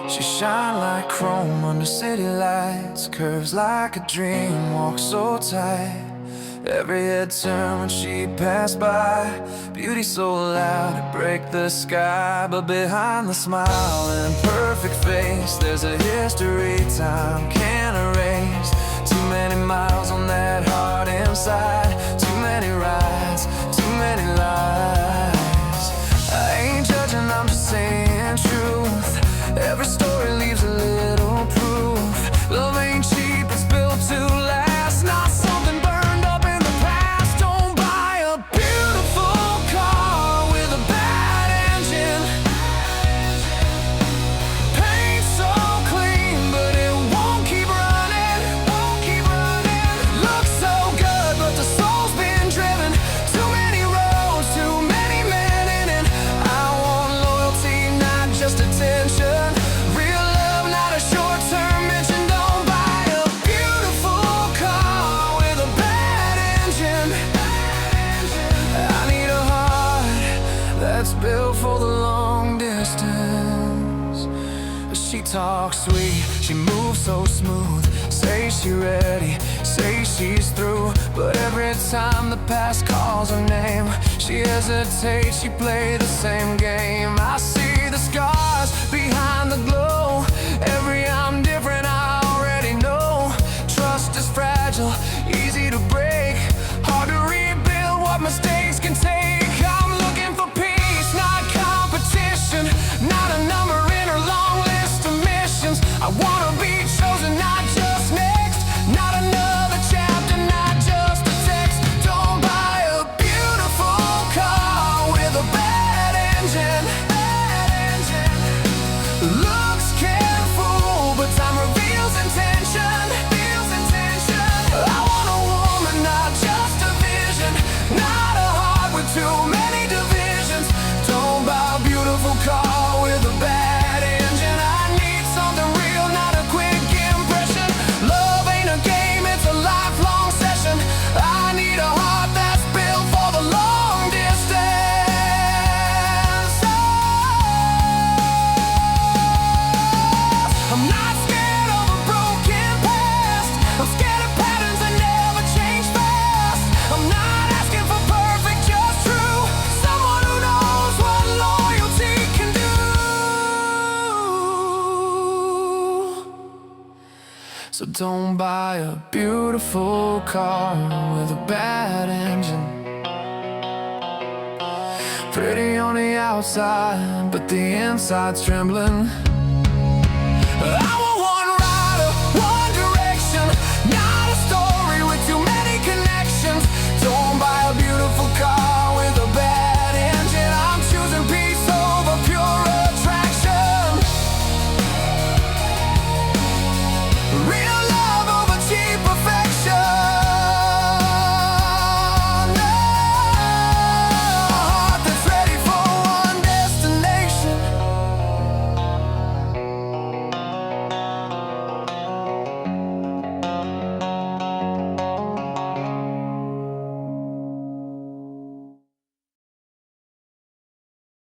She shine like chrome under city lights, curves like a dream, walks so tight. Every head turn when she passed by, beauty so loud it break the sky. But behind the smile and perfect face, there's a history time can't erase. Too many miles on that heart inside, too many rides, too many lies. I ain't judging, I'm just saying truth. Every story leaves a little proof. Love ain't cheap, it's built to last, not something burned up in the past. Don't buy a beautiful car with a bad engine. Paint so clean, but it won't keep running, Looks so good, but the soul's been driven. Too many roads, too many men in it. I want loyalty, not just attention. Real love, not a short-term mention. Don't buy a beautiful car with a bad engine. I need a heart that's built for the long distance. She talks sweet, she moves so smooth. Say she ready, say she's through. But every time the past calls her name, she hesitates, she plays the same game. I see the scars behind the glow. Every I'm different, I already know. Trust is fragile, easy to break, hard to rebuild what mistakes can take. I'm looking for peace, not competition, not a number in her long list of missions. I wanna be chosen, not just next, not another chapter, not just a text. Don't buy a beautiful car with a bad engine. Looks can fool, but time reveals intention. I want a woman, not just a vision, not a heart with too many divisions. Don't buy a beautiful car with a bad engine. I need something real, not a quick impression. Love ain't a game, it's a lifelong session. I need a heart that's built for the long distance. I'm not scared of a broken past. I'm scared of patterns that never change fast. I'm not asking for perfect, just true. Someone who knows what loyalty can do. So don't buy a beautiful car with a bad engine. Pretty on the outside, but the inside's trembling.